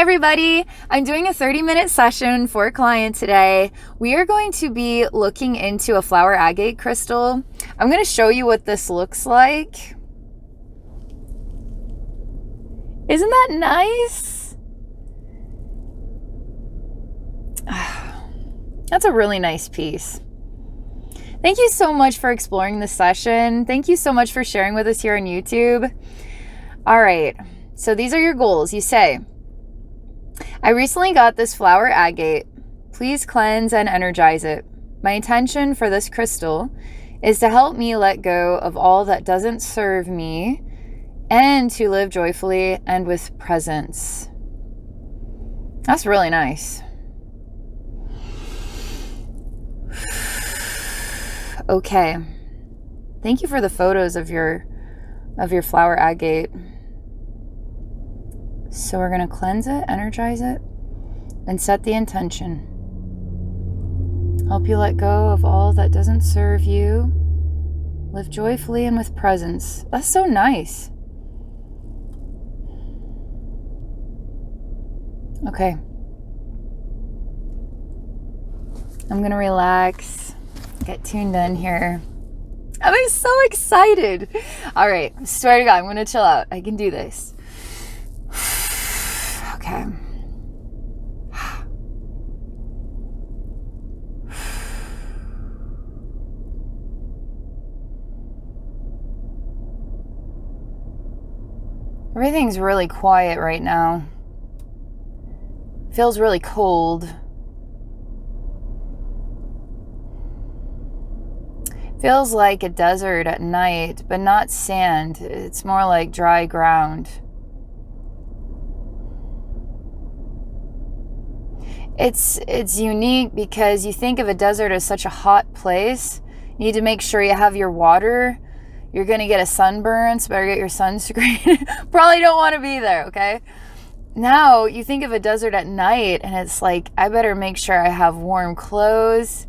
everybody, I'm doing a 30-minute session for a client today. We are going to be looking into a flower agate crystal. I'm going to show you what this looks like. Isn't that nice? That's a really nice piece. Thank you so much for exploring this session. Thank you so much for sharing with us here on YouTube. All right, so these are your goals. You say, I recently got this flower agate. Please cleanse and energize it. My intention for this crystal is to help me let go of all that doesn't serve me and to live joyfully and with presence. That's really nice. Okay. Thank you for the photos of your flower agate. So we're going to cleanse it, energize it, and set the intention. Help you let go of all that doesn't serve you. Live joyfully and with presence. That's so nice. Okay. I'm going to relax, get tuned in here. I'm so excited. All right. I swear to God, I'm going to chill out. I can do this. Okay. Everything's really quiet right now. Feels really cold. Feels like a desert at night, but not sand. It's more like dry ground. It's unique because you think of a desert as such a hot place. You need to make sure you have your water. You're going to get a sunburn, so better get your sunscreen. Probably don't want to be there, okay? Now, you think of a desert at night, and it's like, I better make sure I have warm clothes.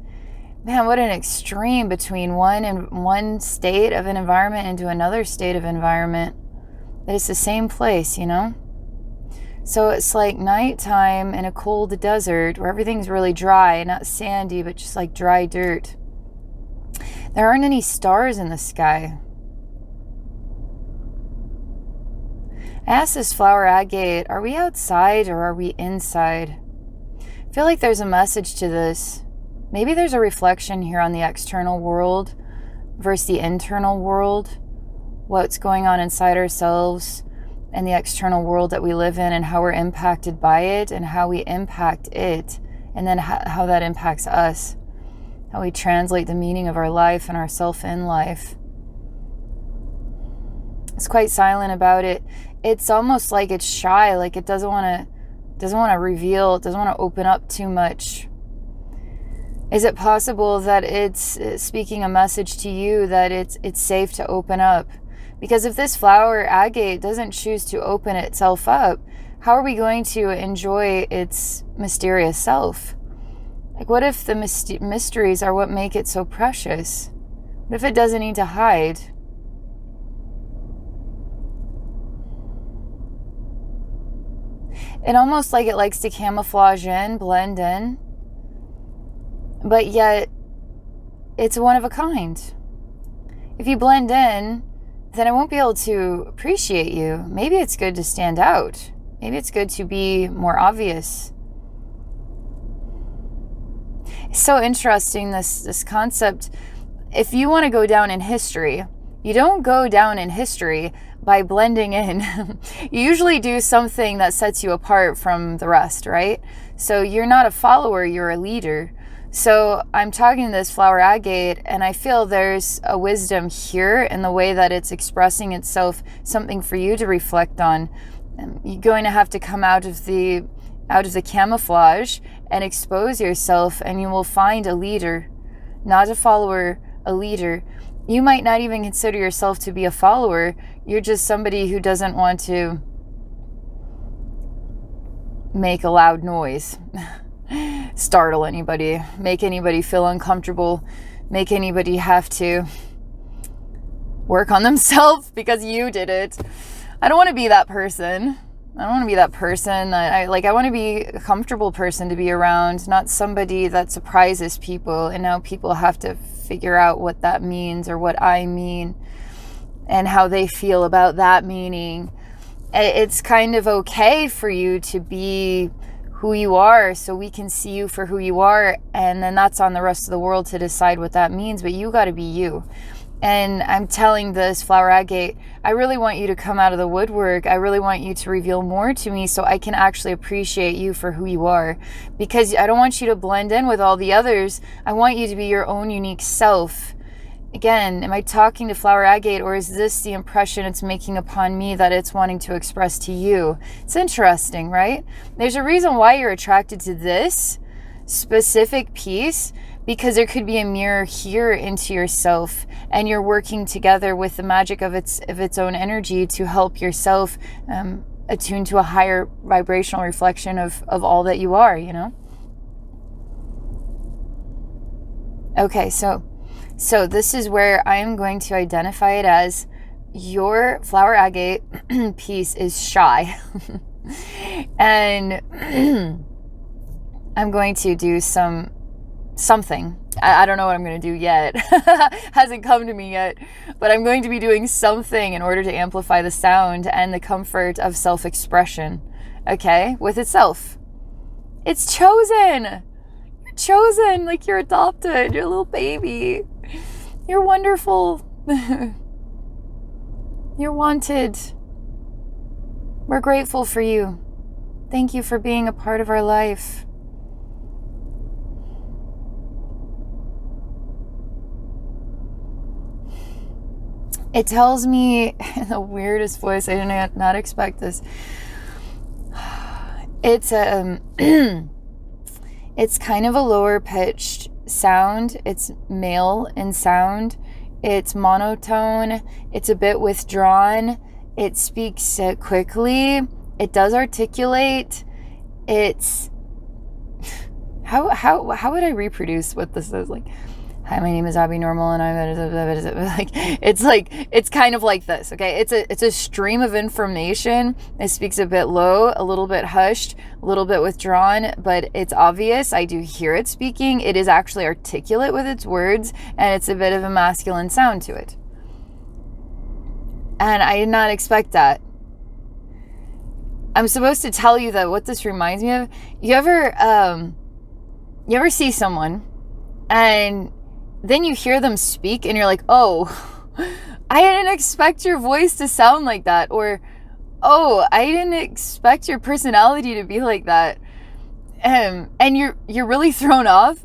Man, what an extreme between one state of an environment into another state of environment. But it's the same place, you know? So it's like nighttime in a cold desert where everything's really dry, not sandy, but just like dry dirt. There aren't any stars in the sky. I asked this flower agate, are we outside or are we inside? I feel like there's a message to this. Maybe there's a reflection here on the external world versus the internal world. What's going on inside ourselves and the external world that we live in and how we're impacted by it and how we impact it and then how that impacts us. How we translate the meaning of our life and ourself in life. It's quite silent about it. It's almost like it's shy, like it doesn't want to reveal, it doesn't want to open up too much. Is it possible that it's speaking a message to you that it's safe to open up? Because if this flower agate doesn't choose to open itself up, how are we going to enjoy its mysterious self? Like, what if the mysteries are what make it so precious? What if it doesn't need to hide? It almost like it likes to camouflage in, blend in, but yet it's one of a kind. If you blend in, then I won't be able to appreciate you. Maybe it's good to stand out. Maybe it's good to be more obvious. It's so interesting, this concept. If you want to go down in history, you don't go down in history by blending in. You usually do something that sets you apart from the rest, right? So you're not a follower, you're a leader. So I'm talking to this flower agate, and I feel there's a wisdom here in the way that it's expressing itself, something for you to reflect on. You're going to have to come out of the camouflage and expose yourself, and you will find a leader, not a follower, a leader. You might not even consider yourself to be a follower. You're just somebody who doesn't want to make a loud noise. Startle anybody, make anybody feel uncomfortable, make anybody have to work on themselves because you did it. I don't want to be that person. I don't want to be that person that I want to be a comfortable person to be around, not somebody that surprises people and now people have to figure out what that means or what I mean and how they feel about that meaning. It's kind of okay for you to be who you are so we can see you for who you are, and then that's on the rest of the world to decide what that means, but you got to be you. And I'm telling this Flower Agate, I really want you to come out of the woodwork. I really want you to reveal more to me so I can actually appreciate you for who you are. Because I don't want you to blend in with all the others. I want you to be your own unique self. Again, am I talking to Flower Agate, or is this the impression it's making upon me that it's wanting to express to you? It's interesting, right? There's a reason why you're attracted to this specific piece, because there could be a mirror here into yourself, and you're working together with the magic of its own energy to help yourself attune to a higher vibrational reflection of all that you are, you know? Okay, so this is where I'm going to identify it as your Flower Agate piece is shy. And I'm going to do something. I don't know what I'm going to do yet. Hasn't come to me yet. But I'm going to be doing something in order to amplify the sound and the comfort of self-expression. Okay? With itself. It's chosen! You're chosen! Like you're adopted. You're a little baby. You're wonderful. You're wanted. We're grateful for you. Thank you for being a part of our life. It tells me in the weirdest voice, I did not expect this. It's it's kind of a lower pitched sound. It's male in sound. It's monotone. It's a bit withdrawn. It speaks quickly. It does articulate. It's how would I reproduce what this is like? Hi, my name is Abby Normal, and I'm like, it's kind of like this, okay? It's a stream of information. It speaks a bit low, a little bit hushed, a little bit withdrawn, but it's obvious. I do hear it speaking. It is actually articulate with its words, and it's a bit of a masculine sound to it. And I did not expect that. I'm supposed to tell you that what this reminds me of. You ever see someone, and then you hear them speak and you're like, oh, I didn't expect your voice to sound like that. Or, oh, I didn't expect your personality to be like that. And you're really thrown off.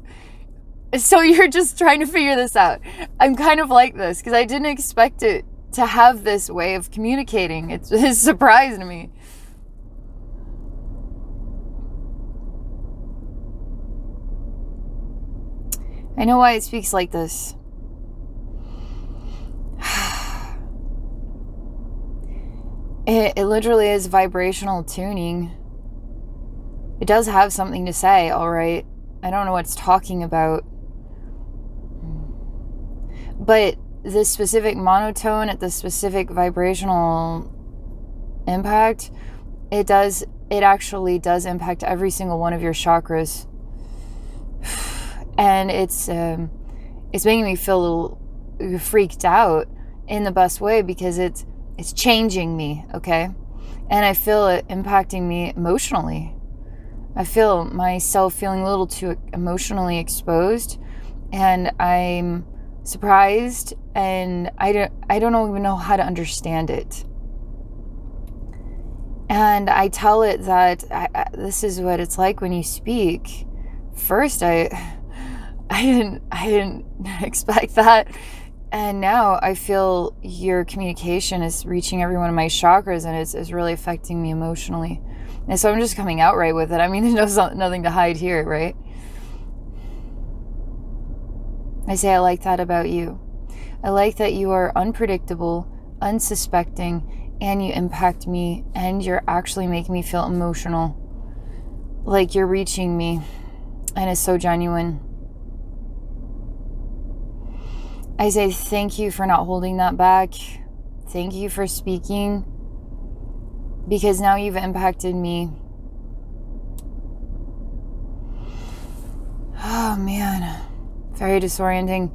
So you're just trying to figure this out. I'm kind of like this because I didn't expect it to have this way of communicating. It's a surprise to me. I know why it speaks like this. It literally is vibrational tuning. It does have something to say, all right. I don't know what it's talking about. But this specific monotone at the specific vibrational impact, it actually does impact every single one of your chakras. And it's making me feel a little freaked out in the best way because it's changing me, okay? And I feel it impacting me emotionally. I feel myself feeling a little too emotionally exposed, and I'm surprised, and I don't even know how to understand it. And I tell it that this is what it's like when you speak. First, I didn't expect that. And now I feel your communication is reaching every one of my chakras, and it's really affecting me emotionally. And so I'm just coming out right with it. I mean, there's nothing to hide here, right? I say I like that about you. I like that you are unpredictable, unsuspecting, and you impact me, and you're actually making me feel emotional. Like you're reaching me, and it's so genuine. I say thank you for not holding that back. Thank you for speaking. because now you've impacted me. Oh man, very disorienting.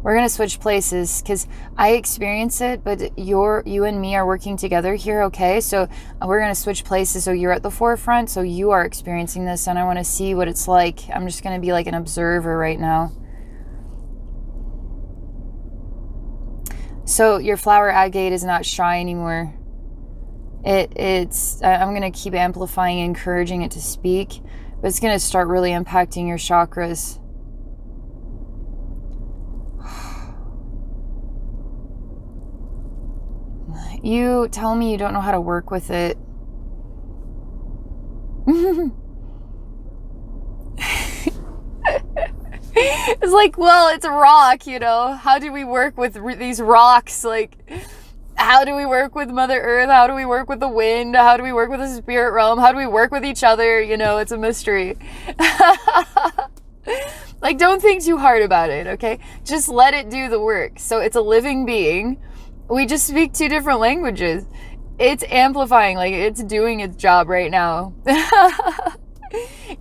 We're gonna switch places because I experience it, but you and me are working together here, okay? So we're gonna switch places. So you're at the forefront, so you are experiencing this, and I want to see what it's like. I'm just gonna be like an observer right now. So your flower agate is not shy anymore. I'm gonna keep amplifying, encouraging it to speak, but it's gonna start really impacting your chakras. You tell me you don't know how to work with it. It's like, well, it's a rock, you know. How do we work with these rocks? Like, how do we work with Mother Earth? How do we work with the wind? How do we work with the spirit realm? How do we work with each other? You know, it's a mystery. Like, don't think too hard about it, okay? Just let it do the work. So it's a living being. We just speak two different languages. It's amplifying, like it's doing its job right now.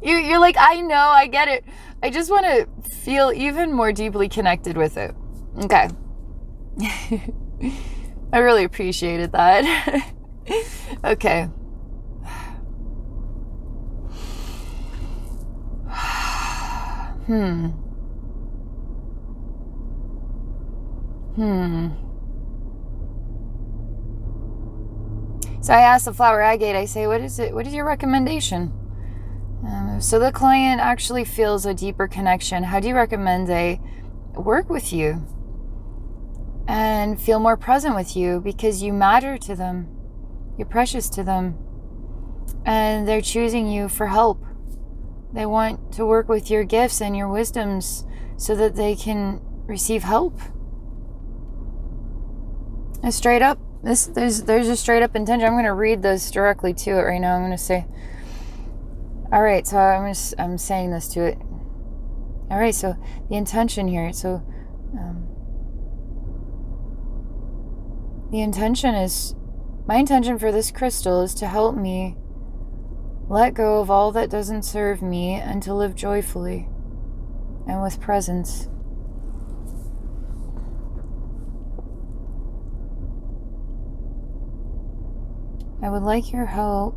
You're like, I know, I get it. I just want to feel even more deeply connected with it. Okay. I really appreciated that. Okay. So I asked the flower agate, I say, what is it? What is your recommendation? So the client actually feels a deeper connection. How do you recommend they work with you and feel more present with you, because you matter to them? You're precious to them. And they're choosing you for help. They want to work with your gifts and your wisdoms so that they can receive help. And straight up, there's a straight up intention. I'm going to read this directly to it right now. I'm going to say, all right, so I'm saying this to it. All right, so the intention here. So the intention is, my intention for this crystal is to help me let go of all that doesn't serve me and to live joyfully and with presence. I would like your help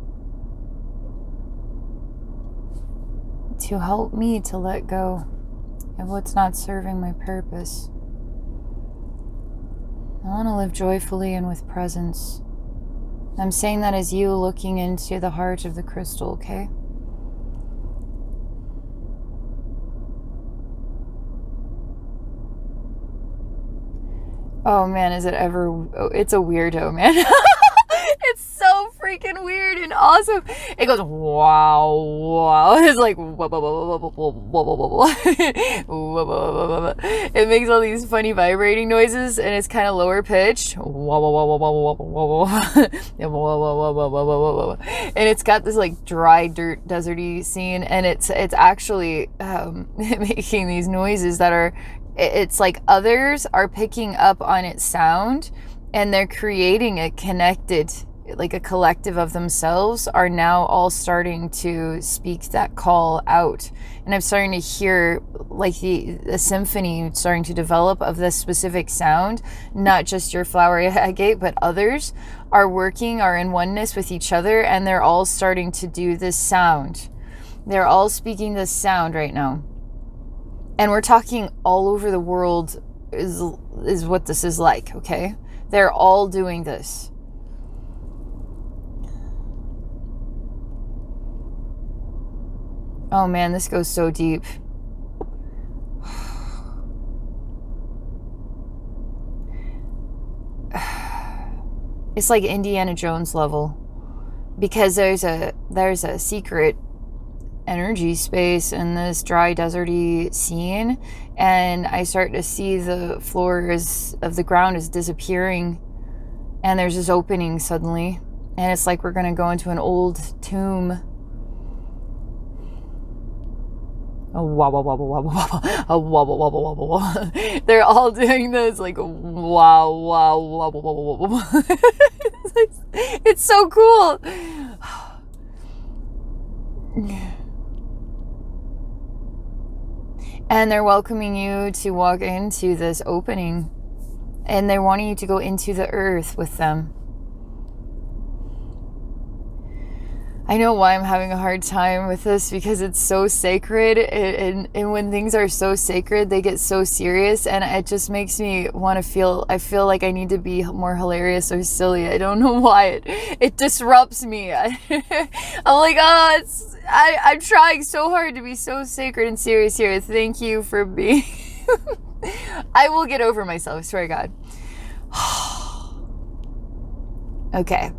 to help me to let go of what's not serving my purpose. I want to live joyfully and with presence. I'm saying that as you looking into the heart of the crystal, okay? Oh man, is it ever... Oh, it's a weirdo, man. It's so freaking weird and awesome. It goes, wow, wow. It's like, it makes all these funny vibrating noises, and it's kind of lower pitched. And it's got this like dry dirt deserty scene, and it's actually making these noises that are, it's like others are picking up on its sound, and they're creating a connected, like a collective of themselves are now all starting to speak that call out. And I'm starting to hear like the symphony starting to develop of this specific sound. Not just your flower agate, but others are in oneness with each other, and they're all starting to do this sound. They're all speaking this sound right now. And we're talking all over the world is what this is like, okay? They're all doing this. Oh man, this goes so deep. It's like Indiana Jones level, because there's a secret energy space in this dry deserty scene, and I start to see the floor of the ground is disappearing, and there's this opening suddenly, and it's like we're gonna go into an old tomb. A wobble, wobble, wobble, wobble, a wobble, wobble, wobble, wobble. They're all doing this like wow, wow, wobble, wobble, wobble. It's so cool. And they're welcoming you to walk into this opening. And they're wanting you to go into the earth with them. I know why I'm having a hard time with this, because it's so sacred, and when things are so sacred, they get so serious, and it just makes me want to I feel like I need to be more hilarious or silly. I don't know why. It disrupts me. I'm like, oh, I'm trying so hard to be so sacred and serious here. Thank you for being... I will get over myself, I swear to God. Okay.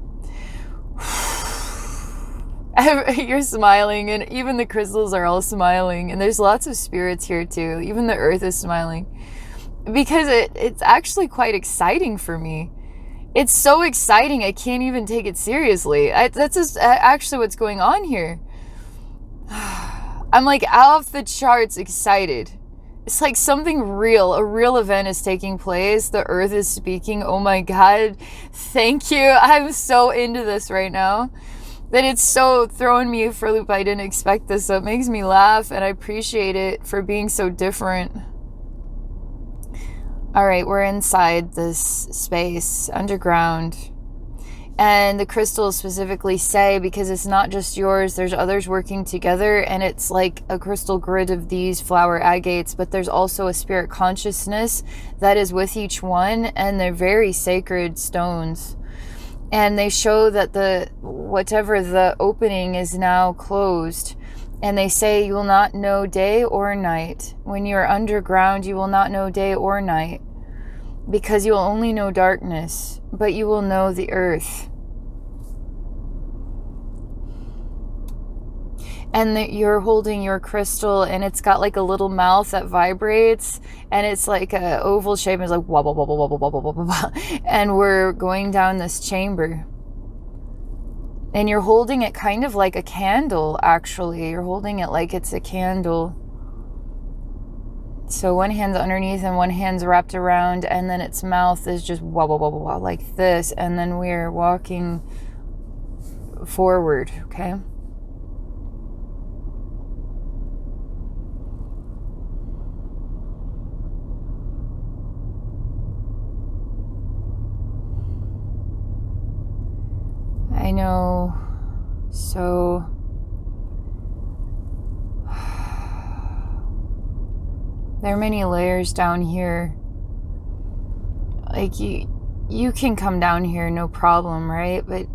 You're smiling, and even the crystals are all smiling, and there's lots of spirits here too. Even the earth is smiling, because it's actually quite exciting for me. It's so exciting I can't even take it seriously. That's just actually what's going on here. I'm like off the charts excited. It's like something real, a real event is taking place. The earth is speaking. Oh my God, thank you. I'm so into this right now. That it's so throwing me for a loop. I didn't expect this, so it makes me laugh, and I appreciate it for being so different. All right, we're inside this space, underground. And the crystals specifically say, because it's not just yours, there's others working together, and it's like a crystal grid of these flower agates, but there's also a spirit consciousness that is with each one, and they're very sacred stones. And they show that whatever the opening is now closed. And they say you will not know day or night. When you're underground, you will not know day or night, because you will only know darkness, but you will know the earth. And that you're holding your crystal, and it's got like a little mouth that vibrates, and it's like a oval shape, and it's like wobble, wobble, wobble, wobble, wobble, wobble. And we're going down this chamber. And you're holding it kind of like a candle, actually. You're holding it like it's a candle. So one hand's underneath and one hand's wrapped around, and then its mouth is just wobble, wobble, wobble, like this. And then we're walking forward, okay? I know, so there are many layers down here. Like you can come down here, no problem, right? But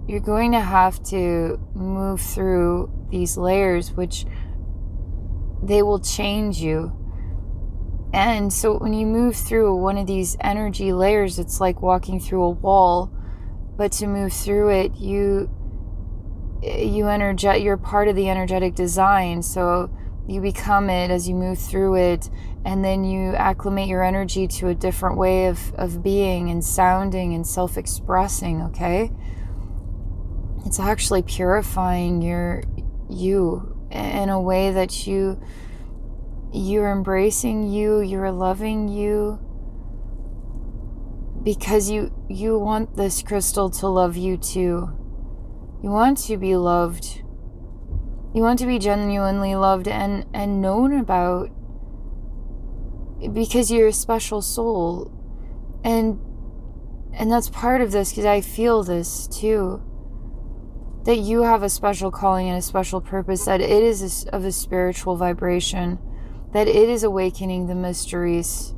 you're going to have to move through these layers, which they will change you. And so when you move through one of these energy layers, it's like walking through a wall. But to move through it, you're part of the energetic design. So you become it as you move through it, and then you acclimate your energy to a different way of being and sounding and self-expressing, okay? It's actually purifying you in a way that you're embracing you're loving you. Because you want this crystal to love you too. You want to be loved. You want to be genuinely loved and known about, because you're a special soul. And that's part of this, because I feel this too. That you have a special calling and a special purpose, that it is of a spiritual vibration, that it is awakening the mysteries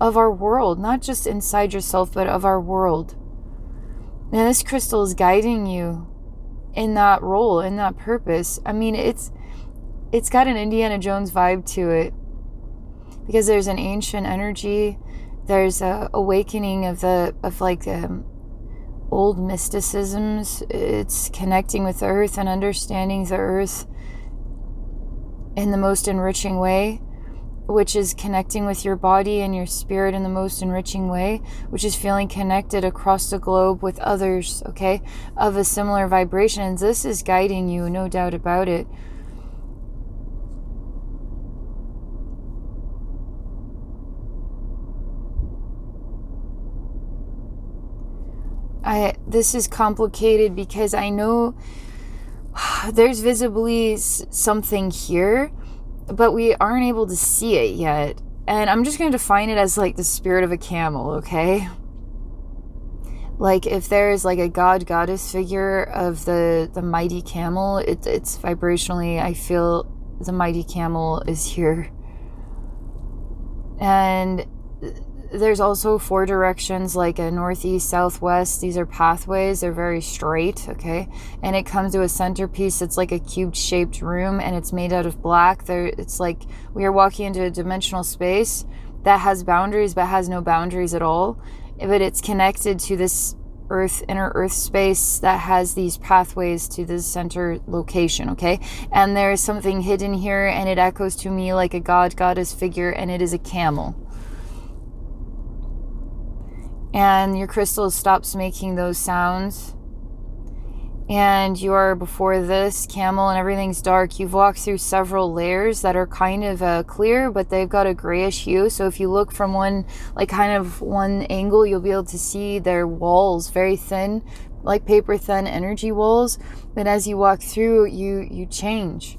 of our world, not just inside yourself, but of our world. And this crystal is guiding you in that role, in that purpose. I mean, it's got an Indiana Jones vibe to it, because there's an ancient energy. There's a awakening of old mysticisms. It's connecting with the earth and understanding the earth in the most enriching way, which is connecting with your body and your spirit in the most enriching way, which is feeling connected across the globe with others, okay, of a similar vibration. And this is guiding you, no doubt about it. This is complicated because I know there's visibly something here, but we aren't able to see it yet. And I'm just going to define it as like the spirit of a camel, okay? Like if there's like a goddess figure of the mighty camel, it's vibrationally, I feel the mighty camel is here. And there's also 4 directions, like a northeast, southwest. These are pathways. They're very straight, okay? And it comes to a centerpiece. It's like a cube-shaped room, and it's made out of black. It's like we are walking into a dimensional space that has boundaries, but has no boundaries at all. But it's connected to this inner earth space that has these pathways to this center location, okay? And there's something hidden here, and it echoes to me like a goddess figure, and it is a camel. And your crystal stops making those sounds, and you are before this camel and everything's dark. You've walked through several layers that are kind of clear, but they've got a grayish hue. So if you look from one angle, you'll be able to see their walls, very thin, like paper thin energy walls. But as you walk through, you change,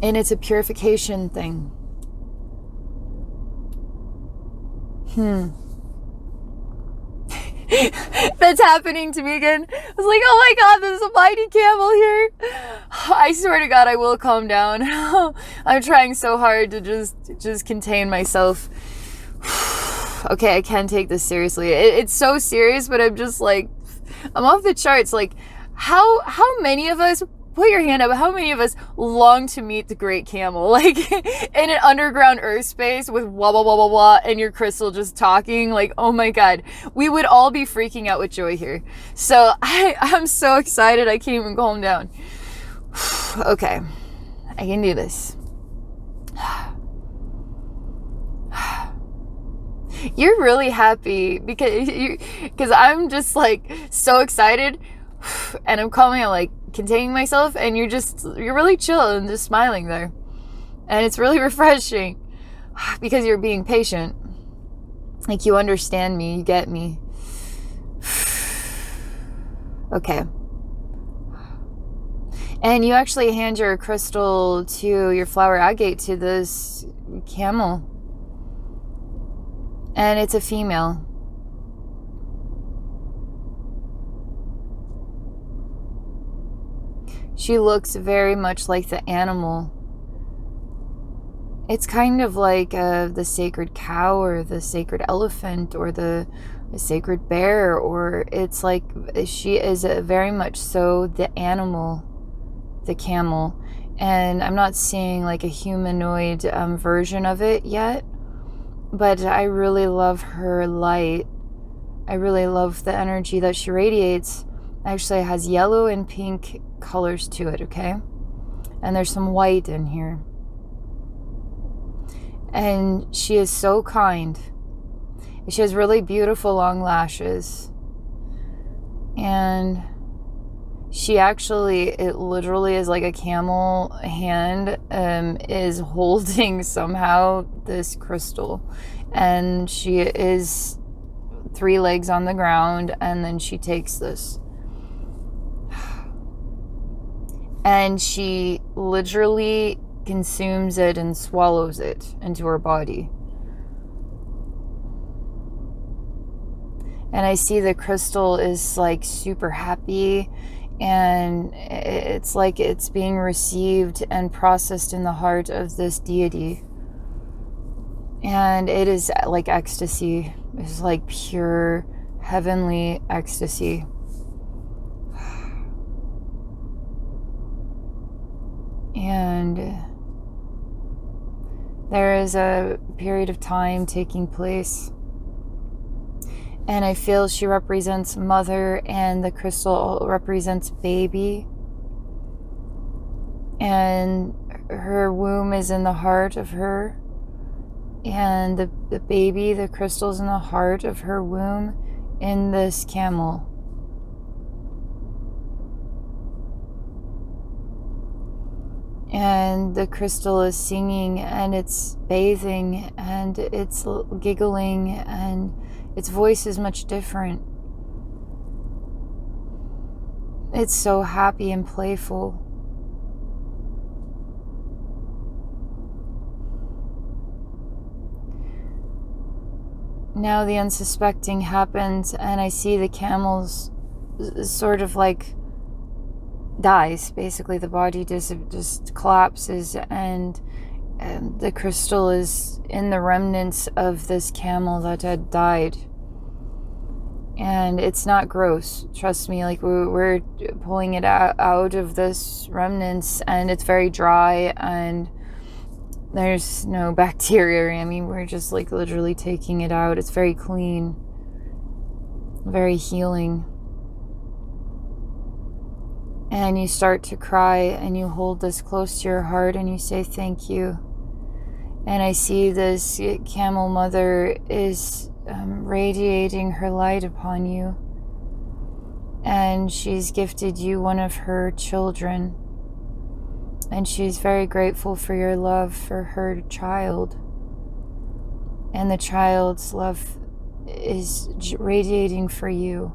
and it's a purification thing. That's happening to me again. I was like, oh my god, there's a mighty camel here. I swear to god, I will calm down. I'm trying so hard to just contain myself. Okay, I can take this seriously. It's so serious, but I'm just like, I'm off the charts. Like, how many of us, put your hand up, how many of us long to meet the great camel? Like, in an underground earth space with blah, blah, blah, blah, blah, and your crystal just talking. Like, oh my god. We would all be freaking out with joy here. So, I'm so excited, I can't even calm down. Okay. I can do this. You're really happy because I'm just like so excited, and I'm calming out, like containing myself, and you're really chill and just smiling there, and it's really refreshing because you're being patient. Like, you understand me, you get me. Okay. And you actually hand your crystal to your flower agate to this camel. And it's a female. She looks very much like the animal. It's kind of like the sacred cow or the sacred elephant or the sacred bear, or it's like she is very much so the animal, the camel. And I'm not seeing like a humanoid version of it yet. But I really love her light. I really love the energy that she radiates. Actually, it has yellow and pink colors to it, okay? And there's some white in here. And she is so kind. She has really beautiful long lashes. And she actually, it literally is like a camel hand is holding somehow this crystal. And she is 3 legs on the ground, and then she takes this. And she literally consumes it and swallows it into her body. And I see the crystal is like super happy, and it's like it's being received and processed in the heart of this deity. And it is like ecstasy. It's like pure heavenly ecstasy. And there is a period of time taking place. And I feel she represents mother, and the crystal represents baby. And her womb is in the heart of her. And the baby, the crystal's in the heart of her womb in this camel. And the crystal is singing, and it's bathing, and it's giggling, and its voice is much different. It's so happy and playful. Now the unsuspecting happens, and I see the camels sort of like dies. Basically, the body just collapses, and the crystal is in the remnants of this camel that had died. And it's not gross, trust me. Like, we're pulling it out of this remnants, and it's very dry, and there's no bacteria. I mean, we're just like literally taking it out. It's very clean, very healing. And you start to cry, and you hold this close to your heart, and you say thank you. And I see this camel mother is radiating her light upon you, and she's gifted you one of her children, and she's very grateful for your love for her child, and the child's love is radiating for you.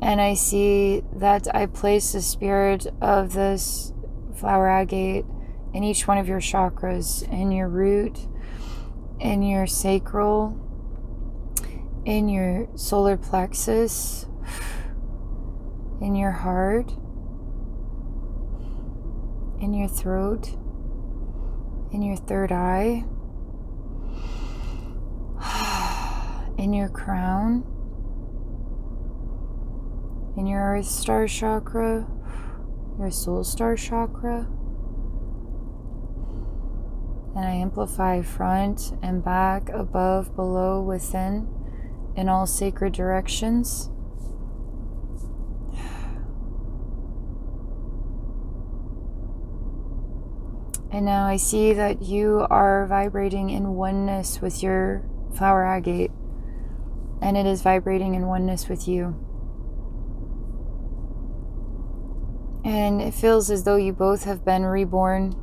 And I see that I place the spirit of this flower agate in each one of your chakras, in your root, in your sacral, in your solar plexus, in your heart, in your throat, in your third eye, in your crown, in your earth star chakra, your soul star chakra. And I amplify front and back, above, below, within, in all sacred directions. And now I see that you are vibrating in oneness with your flower agate, and it is vibrating in oneness with you. And it feels as though you both have been reborn.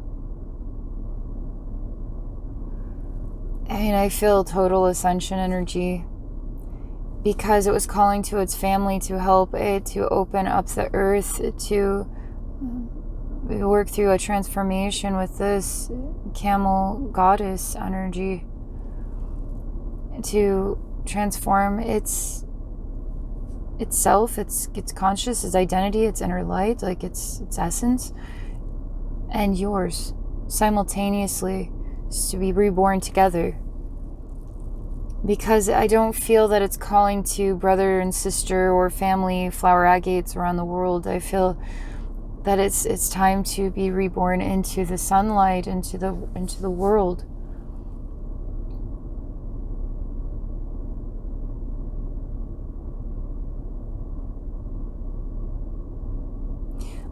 And I feel total ascension energy, because it was calling to its family to help it to open up the earth, to work through a transformation with this camel goddess energy, to transform itself, its conscious, its identity, its inner light, like its essence, and yours simultaneously, to be reborn together. Because I don't feel that it's calling to brother and sister or family flower agates around the world. I feel that it's time to be reborn into the sunlight, into the world.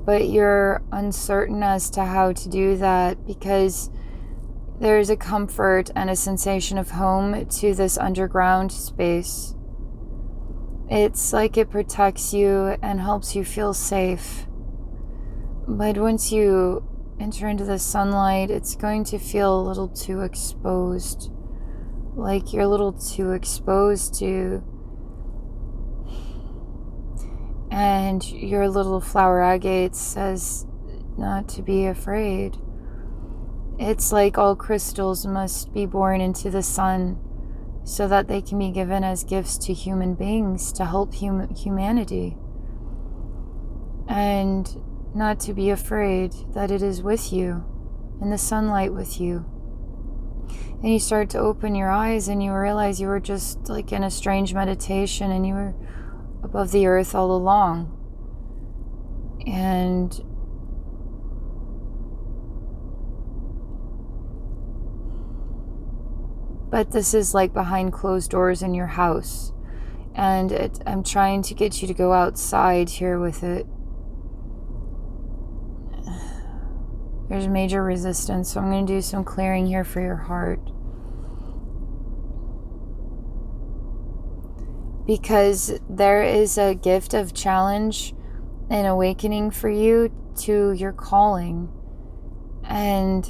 But you're uncertain as to how to do that, because there's a comfort and a sensation of home to this underground space. It's like it protects you and helps you feel safe. But once you enter into the sunlight, it's going to feel a little too exposed. Like you're a little too exposed to. And your little flower agate says not to be afraid. It's like all crystals must be born into the sun so that they can be given as gifts to human beings to help humanity. And not to be afraid, that it is with you, in the sunlight with you. And you start to open your eyes, and you realize you were just like in a strange meditation, and you were above the earth all along. And but this is like behind closed doors in your house, and I'm trying to get you to go outside here with it. There's major resistance, so I'm going to do some clearing here for your heart. Because there is a gift of challenge and awakening for you to your calling. And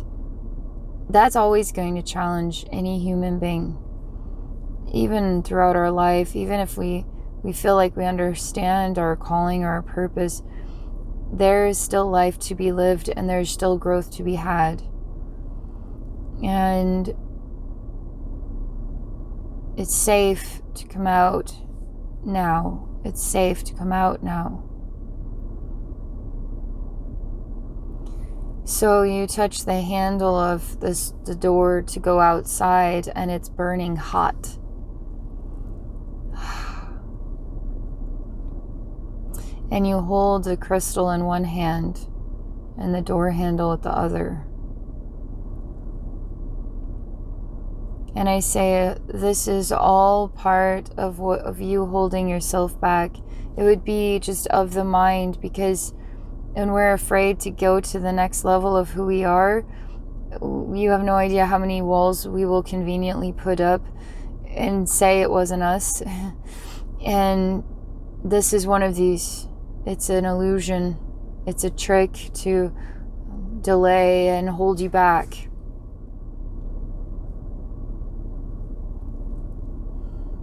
that's always going to challenge any human being. even throughout our life, even if we feel like we understand our calling or our purpose, there is still life to be lived and there's still growth to be had. And it's safe to come out now. It's safe to come out now. So you touch the handle of the door to go outside, and it's burning hot. And you hold the crystal in one hand and the door handle with the other. And I say, this is all part of you holding yourself back. It would be just of the mind, because when we're afraid to go to the next level of who we are, you have no idea how many walls we will conveniently put up and say it wasn't us. And this is one of these. It's an illusion. It's a trick to delay and hold you back.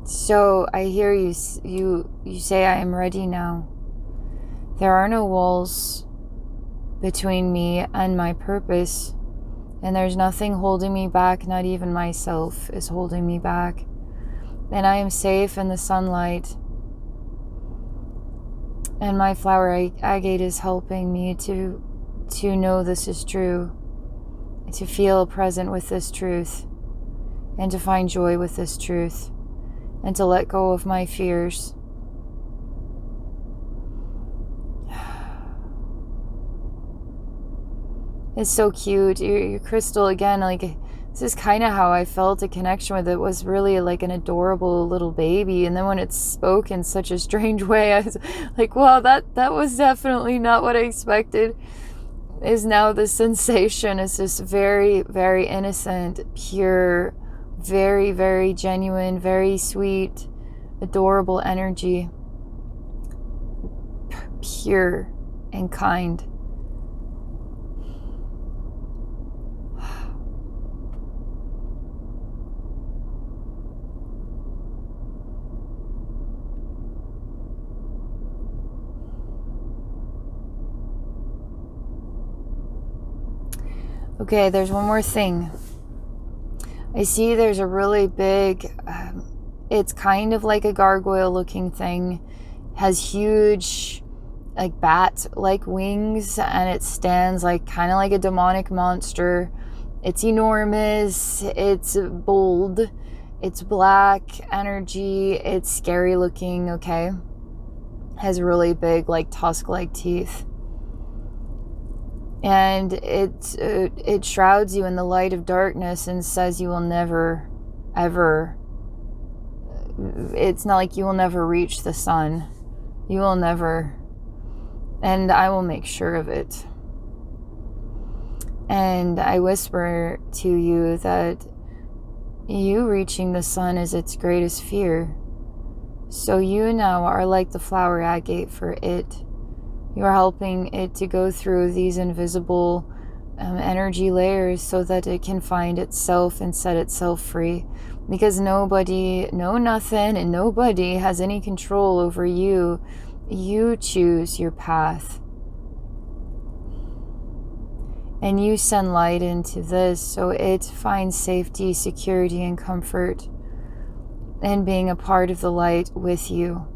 So I hear you say, I am ready now. There are no walls between me and my purpose, and there's nothing holding me back. Not even myself is holding me back. And I am safe in the sunlight. And my flower agate is helping me to know this is true, to feel present with this truth, and to find joy with this truth, and to let go of my fears. It's so cute. Your crystal, again, like, this is kind of how I felt a connection with it, was really like an adorable little baby. And then when it spoke in such a strange way, I was like, wow, that was definitely not what I expected. Is now the sensation is just very, very innocent, pure, very, very genuine, very sweet, adorable energy. Pure and kind. Okay, there's one more thing. I see there's a really big, it's kind of like a gargoyle looking thing, has huge, like bat-like wings, and it stands like kind of like a demonic monster. It's enormous, it's bold, it's black energy, it's scary looking, okay? Has really big, like tusk-like teeth. And it shrouds you in the light of darkness and says you will never, ever, it's not like you will never reach the sun. You will never, and I will make sure of it. And I whisper to you that you reaching the sun is its greatest fear. So you now are like the flower agate for it. You are helping it to go through these invisible energy layers so that it can find itself and set itself free. Because nobody, no nothing, and nobody has any control over you. You choose your path. And you send light into this so it finds safety, security, and comfort in being a part of the light with you.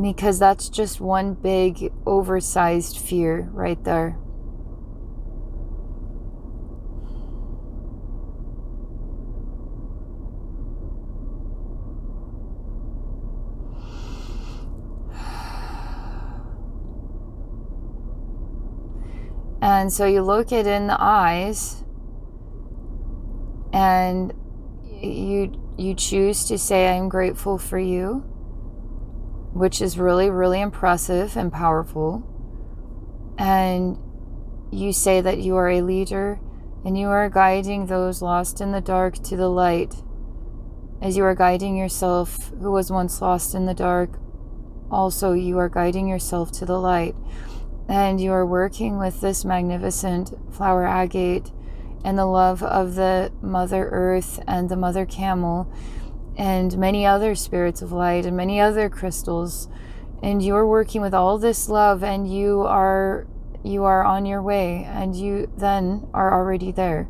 Because that's just one big, oversized fear right there. And so you look it in the eyes, and you choose to say, I'm grateful for you, which is really, really impressive and powerful. And you say that you are a leader and you are guiding those lost in the dark to the light, as you are guiding yourself, who was once lost in the dark. Also, you are guiding yourself to the light, and you are working with this magnificent flower agate and the love of the Mother Earth and the Mother Camel and many other spirits of light and many other crystals. And you're working with all this love, and you are on your way, and you then are already there.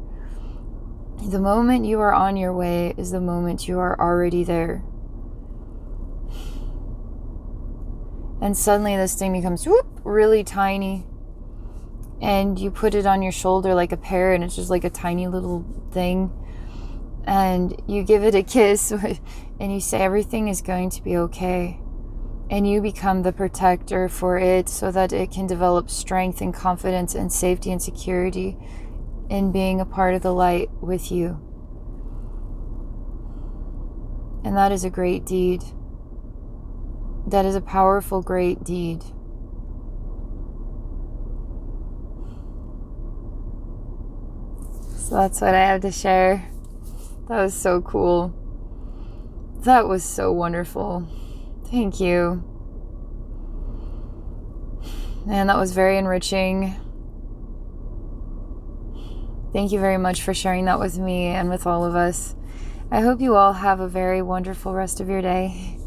The moment you are on your way is the moment you are already there. And suddenly this thing becomes really tiny, and you put it on your shoulder like a pear, and it's just like a tiny little thing, and you give it a kiss and you say everything is going to be okay, and you become the protector for it so that it can develop strength and confidence and safety and security in being a part of the light with you. And that is a great deed. That is a powerful, great deed. So that's what I have to share. That was so cool. That was so wonderful. Thank you. Man, that was very enriching. Thank you very much for sharing that with me and with all of us. I hope you all have a very wonderful rest of your day.